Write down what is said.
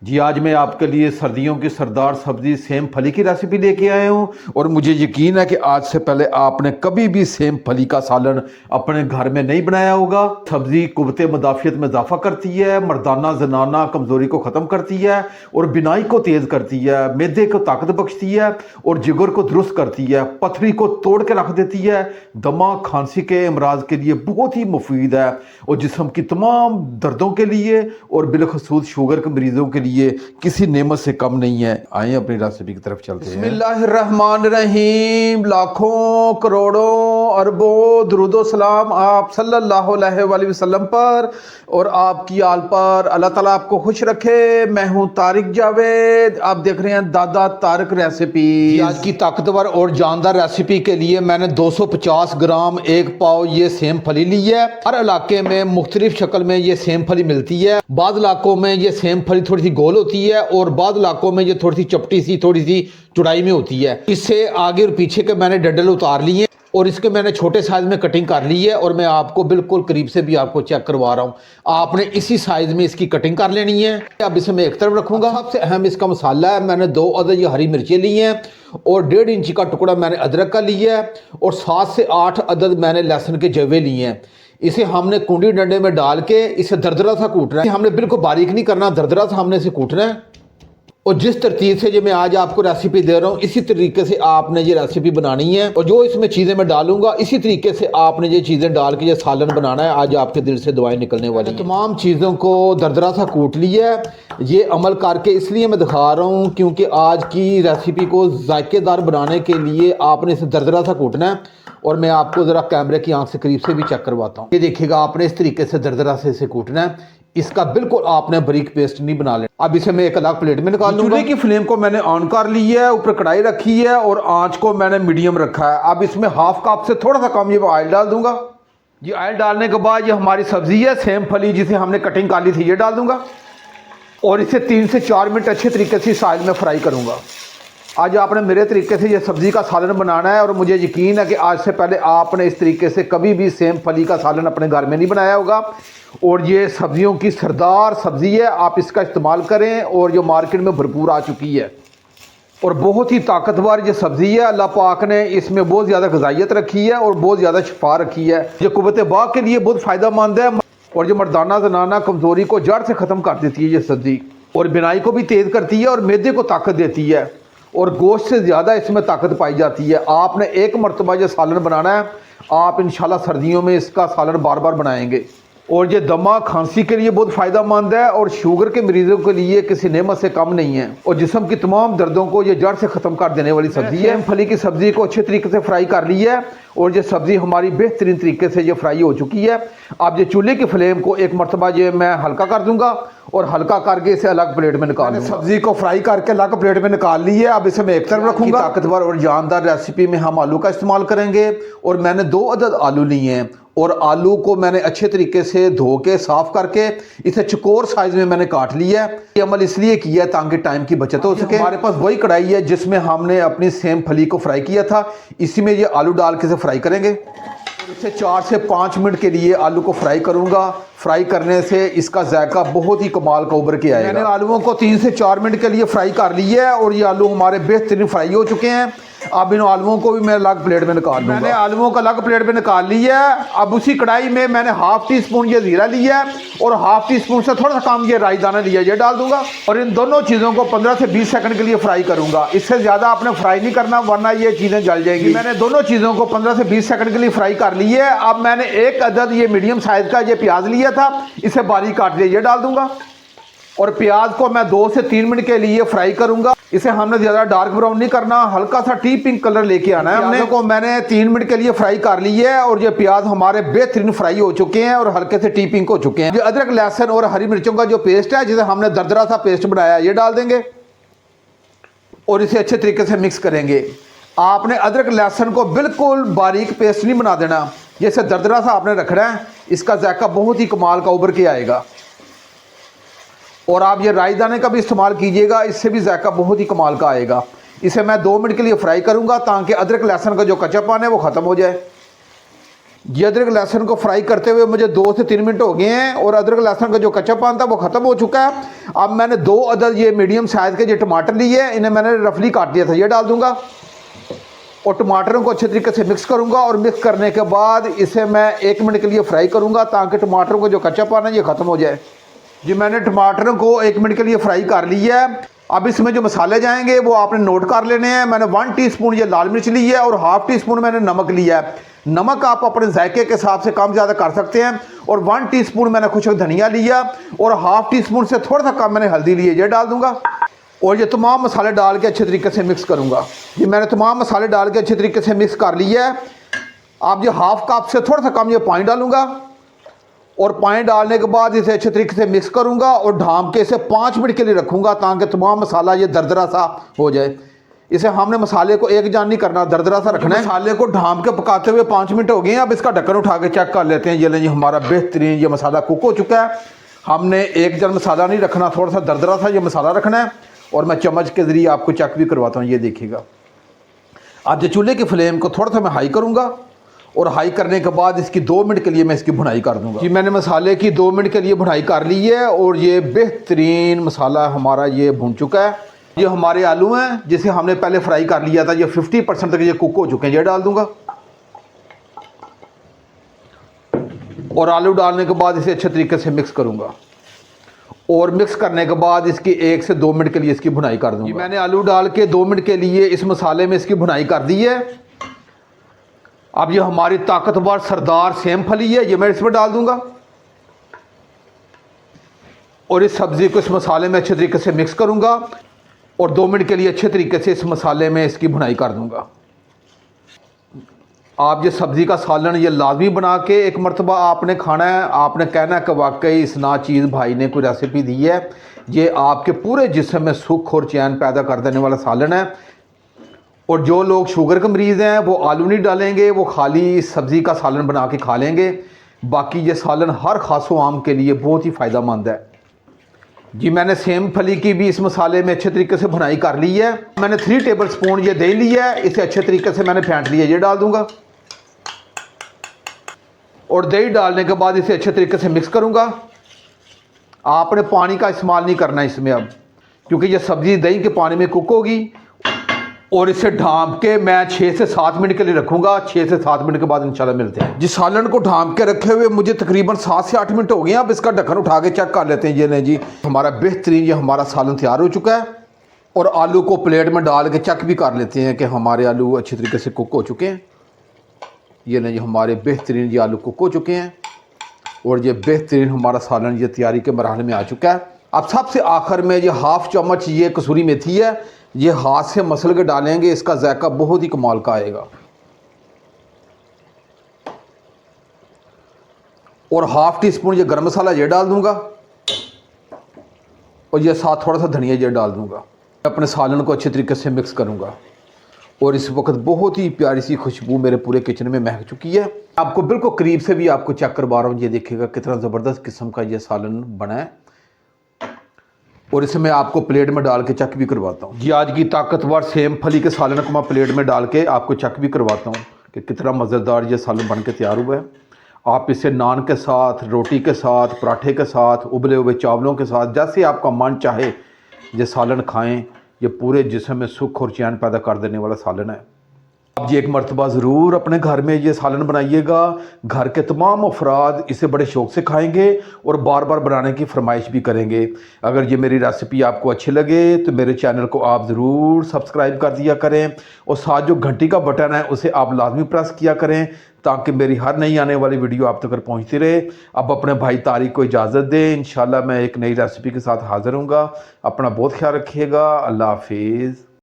जी आज मैं आपके लिए सर्दियों की सरदार सब्जी सेम फली की रेसिपी लेके आया हूँ और मुझे यकीन है कि आज से पहले आपने कभी भी सेम फली का सालन अपने घर में नहीं बनाया होगा। सब्जी कुव्वते मुदाफ़ियत में इजाफा करती है, मर्दाना जनाना कमज़ोरी को ख़त्म करती है और बिनाई को तेज़ करती है, मैदे को ताकत बख्शती है और जिगर को दुरुस्त करती है, पथरी को तोड़ के रख देती है, दमा खांसी के अमराज के लिए बहुत ही मुफीद है और जिस्म की तमाम दर्दों के लिए और बिलखसूस शुगर के मरीजों के लिए किसी नेमत से कम नहीं है। आइए अपनी रेसिपी की तरफ चलते हैं। बिस्मिल्लाहिर्रहमानिर्रहीम। लाखों करोड़ों अरबों दुरूदो सलाम आप सल्लल्लाहु अलैहि वसल्लम पर और आपकी आल पर। अल्लाह ताला आपको खुश रखे। मैं हूं तारिक जावेद, आप देख रहे हैं दादा तारिक रेसिपी। आज की ताकतवर और जानदार रेसिपी के लिए मैंने 250 ग्राम एक पाव ये सेम फली ली है। हर इलाके में मुख्तलिफ शक्ल में ये सेम फली मिलती है। बाद इलाकों में ये सेम फली थोड़ी सी गोल होती है और बाद इलाकों में ये थोड़ी सी चपटी सी थोड़ी सी चौड़ाई में होती है। इससे आगे और पीछे के मैंने डंडल उतार लिए और इसके मैंने छोटे साइज में कटिंग कर ली है और मैं आपको बिल्कुल करीब से भी आपको चेक करवा रहा हूँ। आपने इसी साइज में इसकी कटिंग कर लेनी है। अब इसे मैं एक तरफ रखूंगा। सबसे अहम इसका मसाला है, मैंने 2 अदद ये हरी मिर्चें ली हैं और 1.5 इंच का टुकड़ा मैंने अदरक का लिया है और 7 से 8 अदद मैंने लहसुन के जवे लिए हैं। इसे हमने कुंडी डंडे में डाल के इसे दरदरा सा कूटना है। हमने बिल्कुल बारीक नहीं करना, दरदरा सा हमने इसे कूटना है। और जिस तरतीब से जो मैं आज आपको रेसिपी दे रहा हूँ इसी तरीके से आपने ये रेसिपी बनानी है और जो इसमें चीज़ें मैं डालूंगा इसी तरीके से आपने ये चीज़ें डाल के ये सालन बनाना है। आज आपके दिल से दुआएं निकलने वाली हैं। तमाम चीज़ों को दरदरा सा कूट लिया है। ये अमल करके इसलिए मैं दिखा रहा हूँ क्योंकि आज की रेसिपी को जायकेदार बनाने के लिए आपने इसे दरदरा सा कूटना है और मैं आपको ज़रा कैमरे की आंख से करीब से भी चेक करवाता हूँ। ये देखिएगा, आपने इस तरीके से दरदरा से इसे कूटना है। इसका बिल्कुल आपने बारीक पेस्ट नहीं बना लेना। अब इसे मैं एक अलग प्लेट में निकाल लूंगा। चूल्हे की फ्लेम को मैंने ऑन कर ली है, ऊपर कढ़ाई रखी है और आंच को मैंने मीडियम रखा है। अब इसमें हाफ कप से थोड़ा सा कम ये ऑयल डाल दूंगा। ये ऑयल डालने के बाद ये हमारी सब्जी है सेम फली जिसे हमने कटिंग कर ली थी ये डाल दूंगा और इसे 3 से 4 मिनट अच्छे तरीके से इस ऑयल में फ्राई करूंगा। आज आपने मेरे तरीके से ये सब्ज़ी का सालन बनाना है और मुझे यकीन है कि आज से पहले आपने इस तरीके से कभी भी सेम फली का सालन अपने घर में नहीं बनाया होगा और ये सब्जियों की सरदार सब्ज़ी है। आप इसका इस्तेमाल करें और जो मार्केट में भरपूर आ चुकी है और बहुत ही ताकतवर ये सब्ज़ी है। अल्लाह पाक ने इसमें बहुत ज़्यादा ग़िज़ाइयत रखी है और बहुत ज़्यादा शफा रखी है। ये कुव्वत बाग के लिए बहुत फ़ायदेमंद है और जो मर्दाना जनाना कमज़ोरी को जड़ से ख़त्म कर देती है ये सब्ज़ी और बिनाई को भी तेज़ करती है और मैदे को ताकत देती है और गोश्त से ज़्यादा इसमें ताकत पाई जाती है। आपने एक मरतबा ये सालन बनाना है, आप इंशाल्लाह सर्दियों में इसका सालन बार बार बनाएंगे और ये दमा खांसी के लिए बहुत फ़ायदेमंद है और शुगर के मरीजों के लिए किसी नेमत से कम नहीं है और जिस्म की तमाम दर्दों को ये जड़ से ख़त्म कर देने वाली सब्ज़ी है। फली की सब्ज़ी को अच्छे तरीके से फ्राई कर ली है और ये सब्ज़ी हमारी बेहतरीन तरीके से ये फ्राई हो चुकी है। अब ये चूल्हे की फ्लेम को एक मरतबा ये मैं हल्का कर दूंगा और हल्का करके इसे अलग प्लेट में निकाल लूंगा। सब्ज़ी को फ्राई करके अलग प्लेट में निकाल ली है। अब इसे मैं एक तरफ रखूंगा। ताकतवर और जानदार रेसिपी में हम आलू का इस्तेमाल करेंगे और मैंने 2 अदद आलू लिए हैं और आलू को मैंने अच्छे तरीके से धो के साफ़ करके इसे चकोर साइज़ में मैंने काट लिया है। ये अमल इसलिए किया है ताकि टाइम की बचत हो सके। हमारे पास वही कढ़ाई है जिसमें हमने अपनी सेम फली को फ्राई किया था, इसी में ये आलू डाल के इसे फ्राई करेंगे। इसे 4 से 5 मिनट के लिए आलू को फ्राई करूंगा। फ्राई करने से इसका जायका बहुत ही कमाल का उभर के आएगा। मैंने आलूओं को 3 से 4 मिनट के लिए फ्राई कर लिया है और ये आलू हमारे बेहतरीन फ्राई हो चुके हैं। अब इन आलूओं को भी मैं अलग प्लेट में निकाल लूंगा। मैंने आलूओं को अलग प्लेट में निकाल लिया है। अब उसी कढ़ाई में मैंने हाफ टी स्पून ये जीरा लिया है और हाफ टी स्पून से थोड़ा सा कम ये राई दाना लिया, ये डाल दूंगा और इन दोनों चीज़ों को 15 से 20 सेकंड के लिए फ्राई करूंगा। इससे ज़्यादा आपने फ्राई नहीं करना वरना ये चीज़ें जल जाएंगी। मैंने दोनों चीज़ों को 15 से 20 सेकंड के लिए फ्राई कर ली है। अब मैंने एक अदद ये मीडियम साइज़ का ये प्याज लिया था, इसे बारीक काट लिया, ये डाल दूंगा और प्याज को मैं 2 से 3 मिनट के लिए फ्राई करूंगा। इसे हमने ज़्यादा डार्क ब्राउन नहीं करना, हल्का सा टी पिंक कलर लेके आना है हमने को। मैंने 3 मिनट के लिए फ्राई कर ली है और ये प्याज हमारे बेहतरीन फ्राई हो चुके हैं और हल्के से टी पिंक हो चुके हैं। ये अदरक लहसुन और हरी मिर्चों का जो पेस्ट है जिसे हमने दरदरा सा पेस्ट बनाया ये डाल देंगे और इसे अच्छे तरीके से मिक्स करेंगे। आपने अदरक लहसुन को बिल्कुल बारीक पेस्ट नहीं बना देना, जैसे दरदरा सा आपने रखना है। इसका जायका बहुत ही कमाल का उभर के आएगा और आप ये राई दाने का भी इस्तेमाल कीजिएगा, इससे भी जायका बहुत ही कमाल का आएगा। इसे मैं 2 मिनट के लिए फ्राई करूंगा ताकि अदरक लहसुन का जो कच्चापन है वो ख़त्म हो जाए। ये अदरक लहसुन को फ्राई करते हुए मुझे 2 से 3 मिनट हो गए हैं और अदरक लहसुन का जो कच्चापन था वो ख़त्म हो चुका है। अब मैंने 2 अदद ये मीडियम साइज़ के जो टमाटर लिए हैं, इन्हें मैंने रफली काट लिया था, ये डाल दूंगा और टमाटरों को अच्छे तरीके से मिक्स करूंगा। और मिक्स करने के बाद इसे मैं 1 मिनट के लिए फ्राई करूंगा ताकि टमाटरों का जो कच्चापन है ये ख़त्म हो जाए। जी मैंने टमाटरों को 1 मिनट के लिए फ्राई कर लिया है। अब इसमें जो मसाले जाएंगे वो आपने नोट कर लेने हैं। मैंने 1 टीस्पून ये लाल मिर्च ली है और ½ टीस्पून मैंने नमक लिया है। नमक आप अपने जायके के हिसाब से कम ज़्यादा कर सकते हैं। और 1 टीस्पून मैंने खुशक धनिया लिया और ½ टीस्पून से थोड़ा सा कम मैंने हल्दी ली है, ये डाल दूंगा। और ये तमाम मसाले डाल के अच्छे तरीके से मिक्स करूंगा। ये मैंने तमाम मसाले डाल के अच्छे तरीके से मिक्स कर लिया है। अब ये ½ कप से थोड़ा सा कम ये पानी डालूंगा और पानी डालने के बाद इसे अच्छे तरीके से मिक्स करूंगा और ढाँप के इसे 5 मिनट के लिए रखूंगा ताकि तमाम मसाला ये दरदरा सा हो जाए। इसे हमने मसाले को एक जान नहीं करना, दरदरा सा रखना है। मसाले को ढाँप के पकाते हुए 5 मिनट हो गए हैं। अब इसका ढक्कन उठा के चेक कर लेते हैं। ये लें, हमारा बेहतरीन ये मसाला कुक हो चुका है। हमने एक जन मसाला नहीं रखना, थोड़ा सा दरदरा सा ये मसाला रखना है। और मैं चम्मच के ज़रिए आपको चेक भी करवाता हूँ, ये देखिएगा। अब जो चूल्हे की फ्लेम को थोड़ा सा मैं हाई करूँगा और हाई करने के बाद इसकी 2 मिनट के लिए मैं इसकी भुनाई कर दूँगा। जी मैंने मसाले की 2 मिनट के लिए भुनाई कर ली है और ये बेहतरीन मसाला हमारा ये भुन चुका है। ये हमारे आलू हैं जिसे हमने पहले फ्राई कर लिया था, ये 50% तक ये कुक हो चुके हैं, ये डाल दूँगा। और आलू डालने के बाद इसे अच्छे तरीके से मिक्स करूँगा और मिक्स करने के बाद इसकी 1 से 2 मिनट के लिए इसकी भुनाई कर दूँगा। मैंने आलू डाल के 2 मिनट के लिए इस मसाले में इसकी भुनाई कर दी है। अब ये हमारी ताकतवर सरदार सेम फली है, ये मैं इसमें डाल दूंगा और इस सब्ज़ी को इस मसाले में अच्छे तरीके से मिक्स करूंगा और 2 मिनट के लिए अच्छे तरीके से इस मसाले में इसकी भुनाई कर दूंगा। आप ये सब्ज़ी का सालन ये लाजमी बना के एक मरतबा आपने खाना है। आपने कहना है कि वाकई इस नाचीज़ भाई ने कोई रेसिपी दी है। ये आपके पूरे जिस्म में सुख और चैन पैदा कर देने वाला सालन है। और जो लोग शुगर के मरीज़ हैं वो आलू नहीं डालेंगे, वो खाली सब्ज़ी का सालन बना के खा लेंगे। बाकी ये सालन हर खासो आम के लिए बहुत ही फ़ायदेमंद है। जी मैंने सेम फली की भी इस मसाले में अच्छे तरीके से भुनाई कर ली है। मैंने 3 टेबल स्पून ये दही ली है, इसे अच्छे तरीके से मैंने फेंट लिया, ये डाल दूंगा। और दही डालने के बाद इसे अच्छे तरीके से मिक्स करूंगा। आपने पानी का इस्तेमाल नहीं करना इसमें अब, क्योंकि ये सब्ज़ी दही के पानी में कुक होगी। और इसे ढाँप के मैं 6 से 7 मिनट के लिए रखूँगा। 6 से 7 मिनट के बाद इंशाल्लाह मिलते हैं। जिस सालन को ढाँप के रखे हुए मुझे तकरीबन 7 से 8 मिनट हो गए हैं। अब इसका ढक्कन उठा के चेक कर लेते हैं। ये नहीं जी, हमारा बेहतरीन ये हमारा सालन तैयार हो चुका है। और आलू को प्लेट में डाल के चेक भी कर लेते हैं कि हमारे आलू अच्छी तरीके से कुक हो चुके हैं। ये नहीं जी, हमारे बेहतरीन ये आलू कुक हो चुके हैं और ये बेहतरीन हमारा सालन ये तैयारी के मरहले में आ चुका है। अब सबसे आखिर में ये ½ चम्मच ये कसूरी मेथी है, ये हाथ से मसल के डालेंगे, इसका जायका बहुत ही कमाल का आएगा। और ½ टीस्पून ये गरम मसाला ये डाल दूंगा और ये साथ थोड़ा सा धनिया ये डाल दूंगा। अपने सालन को अच्छे तरीके से मिक्स करूंगा और इस वक्त बहुत ही प्यारी सी खुशबू मेरे पूरे किचन में महक चुकी है। आपको बिल्कुल करीब से भी आपको चेक करवा रहा हूँ, ये देखिएगा कितना ज़बरदस्त किस्म का ये सालन बना है। और इसे मैं आपको प्लेट में डाल के चेक भी करवाता हूँ। जी आज की ताकतवर सेम फली के सालन को मैं प्लेट में डाल के आपको चेक भी करवाता हूँ कि कितना मज़ेदार ये सालन बन के तैयार हुआ है। आप इसे नान के साथ, रोटी के साथ, पराठे के साथ, उबले हुए चावलों के साथ, जैसे आपका मन चाहे ये सालन खाएँ। ये पूरे जिस्म में सुख और चैन पैदा कर देने वाला सालन है। आप जी एक मरतबा ज़रूर अपने घर में ये सालन बनाइएगा। घर के तमाम अफराद इसे बड़े शौक़ से खाएंगे और बार बार बनाने की फरमाइश भी करेंगे। अगर ये मेरी रेसिपी आपको अच्छी लगे तो मेरे चैनल को आप ज़रूर सब्सक्राइब कर दिया करें और साथ जो घंटी का बटन है उसे आप लाजमी प्रेस किया करें ताकि मेरी हर नई आने वाली वीडियो आप तक पहुँचती रहे। अब अपने भाई तारिक को इजाज़त दें। इंशाल्लाह मैं एक नई रेसिपी के साथ हाज़िर हूँगा। अपना बहुत ख्याल रखिएगा। अल्लाह हाफिज़।